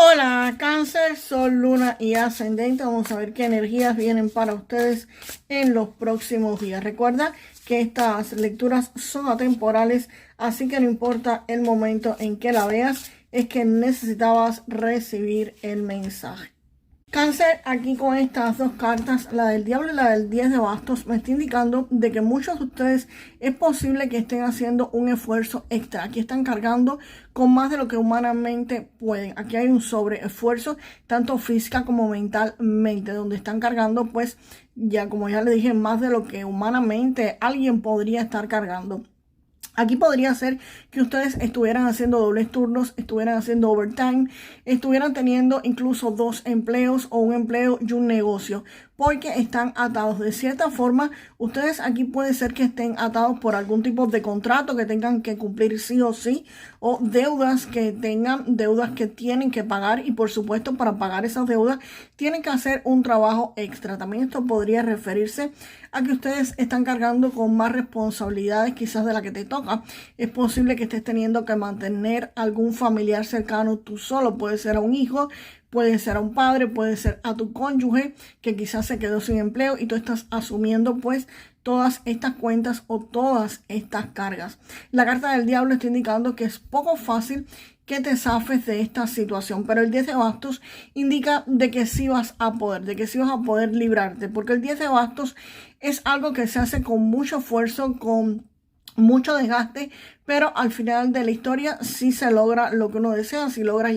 Hola, Cáncer, Sol, Luna y Ascendente. Vamos a ver qué energías vienen para ustedes en los próximos días. Recuerda que estas lecturas son atemporales, así que no importa el momento en que la veas, es que necesitabas recibir el mensaje. Cáncer, aquí con estas dos cartas, la del diablo y la del 10 de bastos, me está indicando de que muchos de ustedes es posible que estén haciendo un esfuerzo extra. Aquí están cargando con más de lo que humanamente pueden. Aquí hay un sobreesfuerzo, tanto física como mentalmente, donde están cargando, pues, ya como ya le dije, más de lo que humanamente alguien podría estar cargando. Aquí podría ser que ustedes estuvieran haciendo dobles turnos, estuvieran haciendo overtime, estuvieran teniendo incluso 2 empleos o un empleo y un negocio, porque están atados. De cierta forma, ustedes aquí puede ser que estén atados por algún tipo de contrato que tengan que cumplir sí o sí, o deudas que tengan, deudas que tienen que pagar, y por supuesto para pagar esas deudas tienen que hacer un trabajo extra. También esto podría referirse a que ustedes están cargando con más responsabilidades quizás de la que te toca. Es posible que estés teniendo que mantener algún familiar cercano tú solo. Puede ser a un hijo, puede ser a un padre, puede ser a tu cónyuge que quizás se quedó sin empleo y tú estás asumiendo pues todas estas cuentas o todas estas cargas. La carta del diablo está indicando que es poco fácil que te zafes de esta situación, pero el 10 de bastos indica de que sí vas a poder, de que sí vas a poder librarte, porque el 10 de bastos es algo que se hace con mucho esfuerzo, con mucho desgaste, pero al final de la historia sí se logra lo que uno desea. Si logras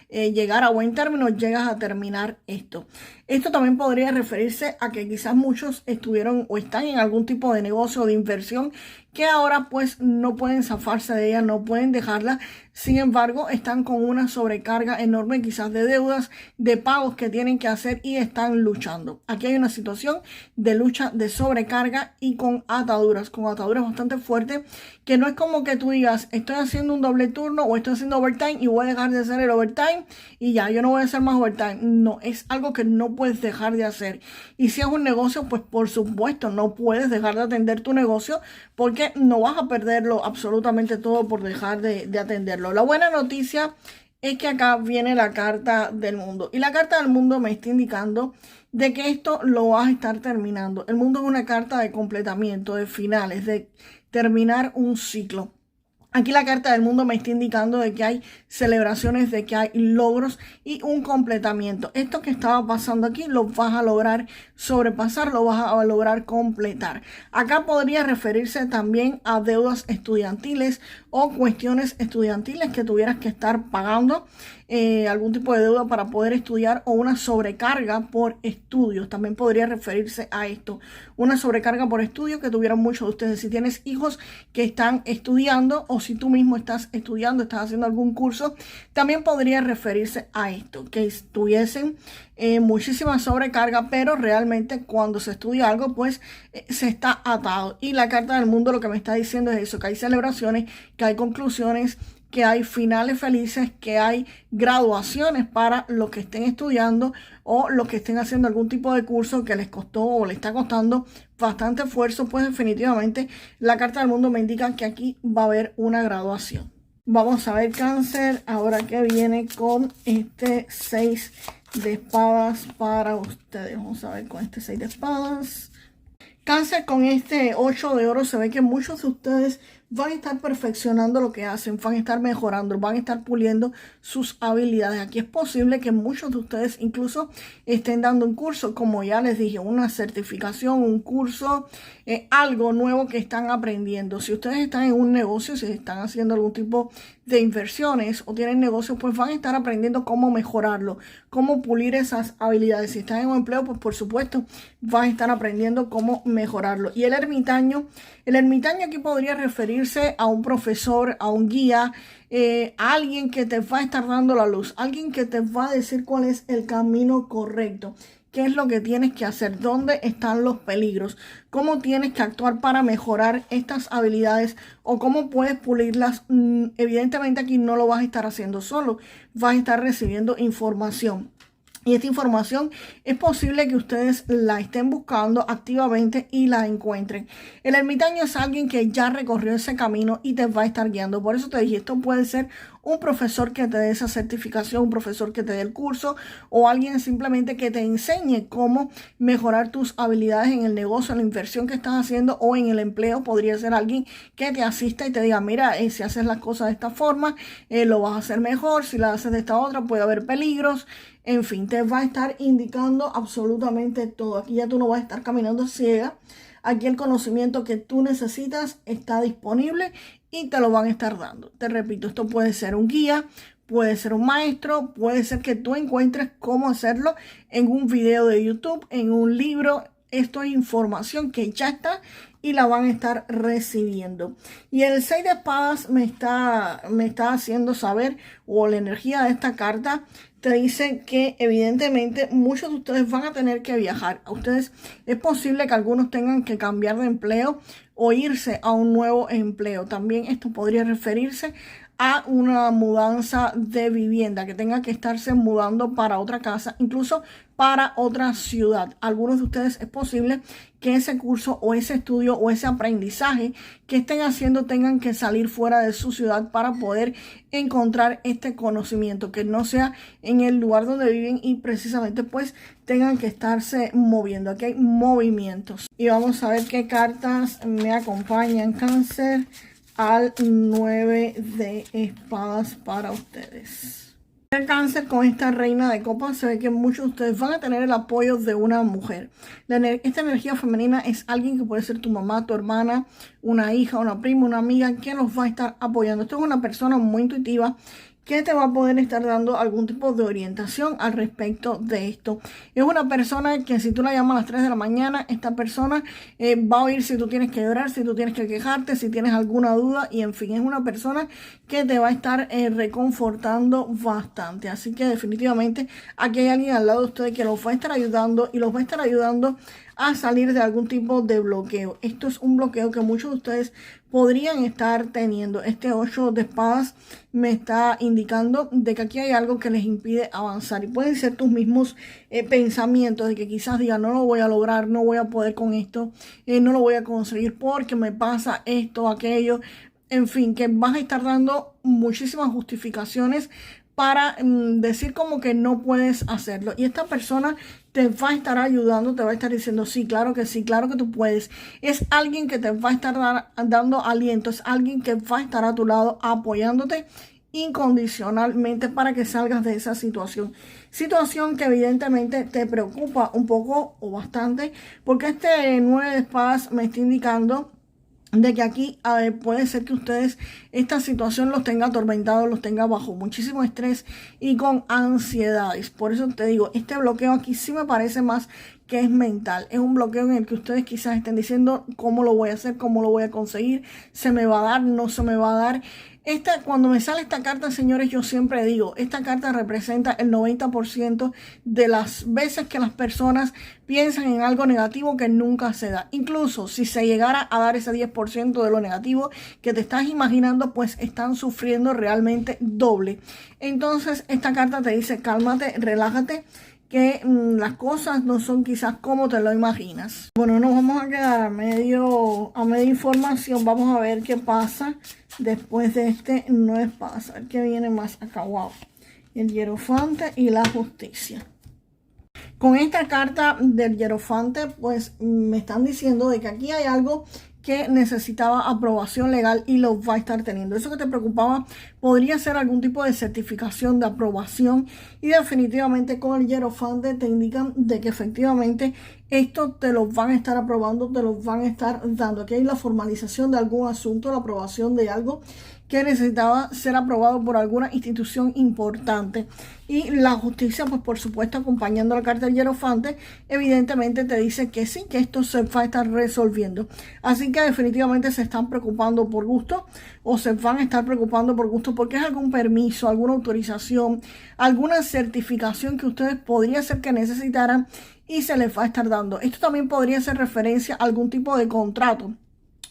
llegar a buen término, llegas a terminar esto. Esto también podría referirse a que quizás muchos estuvieron o están en algún tipo de negocio o de inversión que ahora pues no pueden zafarse de ella, no pueden dejarla. Sin embargo, están con una sobrecarga enorme quizás de deudas, de pagos que tienen que hacer y están luchando. Aquí hay una situación de lucha, de sobrecarga y con ataduras bastante fuertes, que no es como que tú digas, estoy haciendo un doble turno o estoy haciendo overtime y voy a dejar de hacer el overtime y ya, yo no voy a hacer más overtime. No, es algo que no puedes dejar de hacer. Y si es un negocio, pues por supuesto no puedes dejar de atender tu negocio, porque no vas a perderlo absolutamente todo por dejar de atenderlo. La buena noticia es que acá viene la carta del mundo. Y la carta del mundo me está indicando de que esto lo vas a estar terminando. El mundo es una carta de completamiento, de finales, de terminar un ciclo. Aquí la carta del mundo me está indicando de que hay celebraciones, de que hay logros y un completamiento. Esto que estaba pasando aquí lo vas a lograr sobrepasar, lo vas a lograr completar. Acá podría referirse también a deudas estudiantiles o cuestiones estudiantiles que tuvieras que estar pagando, algún tipo de deuda para poder estudiar, o una sobrecarga por estudios. También podría referirse a esto, una sobrecarga por estudios que tuvieron muchos de ustedes. Si tienes hijos que están estudiando, o si tú mismo estás estudiando, estás haciendo algún curso, también podría referirse a esto, que estuviesen muchísima sobrecarga, pero realmente cuando se estudia algo, pues se está atado. Y la carta del mundo lo que me está diciendo es eso, que hay celebraciones, que hay conclusiones, que hay finales felices, que hay graduaciones para los que estén estudiando o los que estén haciendo algún tipo de curso que les costó o les está costando bastante esfuerzo. Pues definitivamente la carta del mundo me indica que aquí va a haber una graduación. Vamos a ver, Cáncer, ahora que viene con este 6 de espadas para ustedes. Vamos a ver con este 6 de espadas. Cáncer, con este 8 de oro se ve que muchos de ustedes van a estar perfeccionando lo que hacen, van a estar mejorando, van a estar puliendo sus habilidades. Aquí es posible que muchos de ustedes incluso estén dando un curso, como ya les dije, una certificación, un curso, algo nuevo que están aprendiendo. Si ustedes están en un negocio, si están haciendo algún tipo de inversiones o tienen negocios, pues van a estar aprendiendo cómo mejorarlo, cómo pulir esas habilidades. Si están en un empleo, pues por supuesto van a estar aprendiendo cómo mejorarlo. Y el ermitaño aquí podría referirse a un profesor, a un guía, a alguien que te va a estar dando la luz, alguien que te va a decir cuál es el camino correcto, qué es lo que tienes que hacer, dónde están los peligros, cómo tienes que actuar para mejorar estas habilidades o cómo puedes pulirlas. Evidentemente aquí no lo vas a estar haciendo solo, vas a estar recibiendo información. Y esta información es posible que ustedes la estén buscando activamente y la encuentren. El ermitaño es alguien que ya recorrió ese camino y te va a estar guiando. Por eso te dije, esto puede ser un profesor que te dé esa certificación, un profesor que te dé el curso o alguien simplemente que te enseñe cómo mejorar tus habilidades en el negocio, en la inversión que estás haciendo o en el empleo. Podría ser alguien que te asista y te diga, mira, si haces las cosas de esta forma, lo vas a hacer mejor. Si las haces de esta otra, puede haber peligros. En fin, te va a estar indicando absolutamente todo. Aquí ya tú no vas a estar caminando ciega. Aquí el conocimiento que tú necesitas está disponible y te lo van a estar dando. Te repito, esto puede ser un guía, puede ser un maestro, puede ser que tú encuentres cómo hacerlo en un video de YouTube, en un libro. Esto es información que ya está y la van a estar recibiendo. Y el 6 de espadas me está haciendo saber, o la energía de esta carta te dice que evidentemente muchos de ustedes van a tener que viajar. A ustedes es posible que algunos tengan que cambiar de empleo o irse a un nuevo empleo. También esto podría referirse a una mudanza de vivienda, que tenga que estarse mudando para otra casa, incluso para otra ciudad. Algunos de ustedes es posible que ese curso o ese estudio o ese aprendizaje que estén haciendo tengan que salir fuera de su ciudad para poder encontrar este conocimiento, que no sea en el lugar donde viven y precisamente pues tengan que estarse moviendo. Aquí hay movimientos. Y vamos a ver qué cartas me acompañan, Cáncer, al 9 de espadas para ustedes. El Cáncer, con esta reina de copas, se ve que muchos de ustedes van a tener el apoyo de una mujer. Esta energía femenina es alguien que puede ser tu mamá, tu hermana, una hija, una prima, una amiga que los va a estar apoyando. Esto es una persona muy intuitiva que te va a poder estar dando algún tipo de orientación al respecto de esto. Es una persona que si tú la llamas a las 3 de la mañana, esta persona va a oír si tú tienes que llorar, si tú tienes que quejarte, si tienes alguna duda y en fin, es una persona que te va a estar reconfortando bastante. Así que definitivamente aquí hay alguien al lado de ustedes que los va a estar ayudando y los va a estar ayudando a salir de algún tipo de bloqueo. Esto es un bloqueo que muchos de ustedes podrían estar teniendo. Este 8 de espadas me está indicando de que aquí hay algo que les impide avanzar y pueden ser tus mismos pensamientos de que quizás digan, no lo voy a lograr, no voy a poder con esto, no lo voy a conseguir porque me pasa esto, aquello. En fin, que vas a estar dando muchísimas justificaciones para decir como que no puedes hacerlo. Y esta persona te va a estar ayudando, te va a estar diciendo, sí, claro que tú puedes. Es alguien que te va a estar dando aliento, es alguien que va a estar a tu lado apoyándote incondicionalmente para que salgas de esa situación. Situación que evidentemente te preocupa un poco o bastante, porque este 9 de espadas me está indicando de que aquí puede ser que ustedes esta situación los tenga atormentados, los tenga bajo muchísimo estrés y con ansiedades. Por eso te digo, este bloqueo aquí sí me parece más que es mental. Es un bloqueo en el que ustedes quizás estén diciendo cómo lo voy a hacer, cómo lo voy a conseguir, se me va a dar, no se me va a dar. Cuando me sale esta carta, señores, yo siempre digo, esta carta representa el 90% de las veces que las personas piensan en algo negativo que nunca se da. Incluso si se llegara a dar ese 10% de lo negativo que te estás imaginando, pues están sufriendo realmente doble. Entonces, esta carta te dice, cálmate, relájate, que las cosas no son quizás como te lo imaginas. Bueno, nos vamos a quedar a media información. Vamos a ver qué pasa después de este 9 de espadas. A ver qué viene más acá. Wow. El hierofante y la justicia. Con esta carta del hierofante, pues me están diciendo de que aquí hay algo que necesitaba aprobación legal y lo va a estar teniendo. Eso que te preocupaba podría ser algún tipo de certificación de aprobación y definitivamente con el hierofante te indican de que efectivamente esto te lo van a estar aprobando, te lo van a estar dando. Aquí hay la formalización de algún asunto, la aprobación de algo que necesitaba ser aprobado por alguna institución importante. Y la justicia, pues por supuesto, acompañando la carta del hierofante, evidentemente te dice que sí, que esto se va a estar resolviendo. Así que definitivamente se están preocupando por gusto o se van a estar preocupando por gusto porque es algún permiso, alguna autorización, alguna certificación que ustedes podría ser que necesitaran y se les va a estar dando. Esto también podría ser referencia a algún tipo de contrato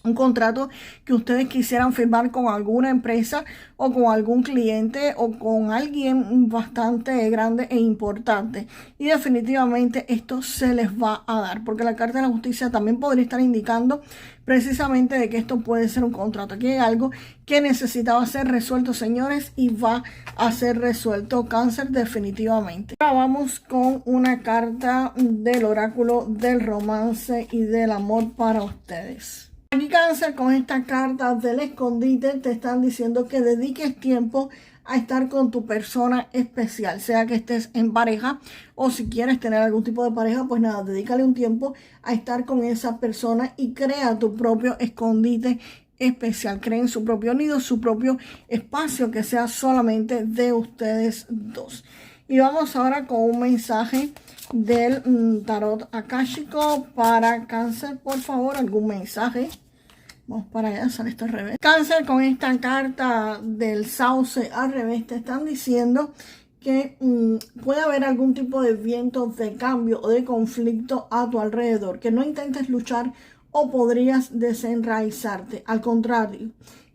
un contrato que ustedes quisieran firmar con alguna empresa o con algún cliente o con alguien bastante grande e importante. Y definitivamente esto se les va a dar, porque la Carta de la Justicia también podría estar indicando precisamente de que esto puede ser un contrato. Aquí hay algo que necesitaba ser resuelto, señores, y va a ser resuelto, Cáncer, definitivamente. Ahora vamos con una carta del oráculo del romance y del amor para ustedes. Aquí, Cáncer, con esta carta del escondite te están diciendo que dediques tiempo a estar con tu persona especial, sea que estés en pareja o si quieres tener algún tipo de pareja, pues nada, dedícale un tiempo a estar con esa persona y crea tu propio escondite especial. Creen su propio nido, su propio espacio que sea solamente de ustedes dos. Y vamos ahora con un mensaje del tarot akáshico para Cáncer. Por favor, algún mensaje. Vamos para allá, sale esto al revés. Cáncer, con esta carta del sauce al revés, te están diciendo que puede haber algún tipo de viento de cambio o de conflicto a tu alrededor. Que no intentes luchar o podrías desenraizarte. Al contrario,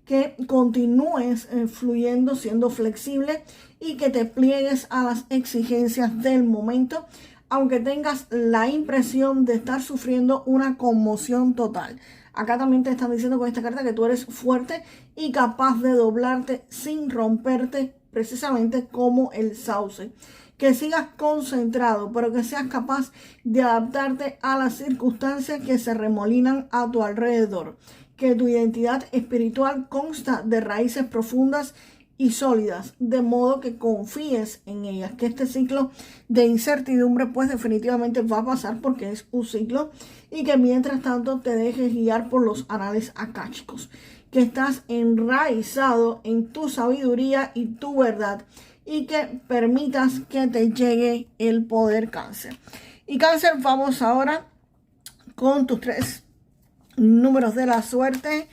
que continúes fluyendo, siendo flexible y que te pliegues a las exigencias del momento, aunque tengas la impresión de estar sufriendo una conmoción total. Acá también te están diciendo con esta carta que tú eres fuerte y capaz de doblarte sin romperte, precisamente como el sauce. Que sigas concentrado, pero que seas capaz de adaptarte a las circunstancias que se remolinan a tu alrededor. Que tu identidad espiritual consta de raíces profundas y sólidas, de modo que confíes en ellas, que este ciclo de incertidumbre pues definitivamente va a pasar porque es un ciclo, y que mientras tanto te dejes guiar por los anales akáshicos, que estás enraizado en tu sabiduría y tu verdad y que permitas que te llegue el poder, Cáncer. Y Cáncer, vamos ahora con tus 3 números de la suerte.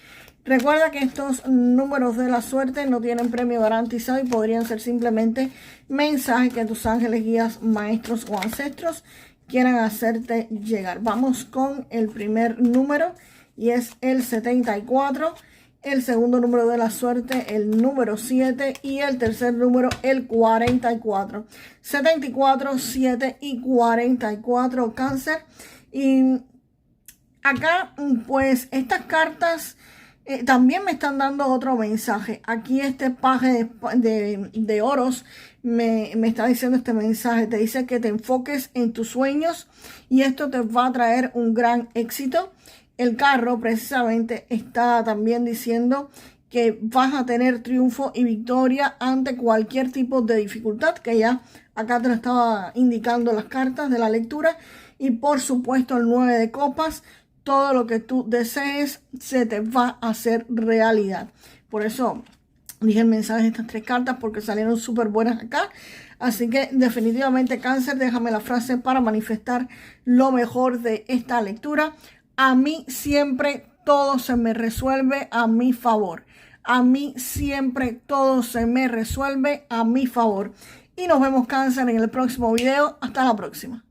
Recuerda que estos números de la suerte no tienen premio garantizado y podrían ser simplemente mensajes que tus ángeles, guías, maestros o ancestros quieran hacerte llegar. Vamos con el primer número y es el 74. El segundo número de la suerte, el número 7, y el tercer número, el 44. 74, 7 y 44, Cáncer. Y acá, pues, estas cartas también me están dando otro mensaje. Aquí este paje de oros me está diciendo este mensaje. Te dice que te enfoques en tus sueños y esto te va a traer un gran éxito. El carro precisamente está también diciendo que vas a tener triunfo y victoria ante cualquier tipo de dificultad, que ya acá te lo estaba indicando las cartas de la lectura. Y por supuesto el 9 de copas, todo lo que tú desees se te va a hacer realidad. Por eso dije el mensaje de estas 3 cartas, porque salieron súper buenas acá. Así que definitivamente, Cáncer, déjame la frase para manifestar lo mejor de esta lectura. A mí siempre todo se me resuelve a mi favor. A mí siempre todo se me resuelve a mi favor. Y nos vemos, Cáncer, en el próximo video. Hasta la próxima.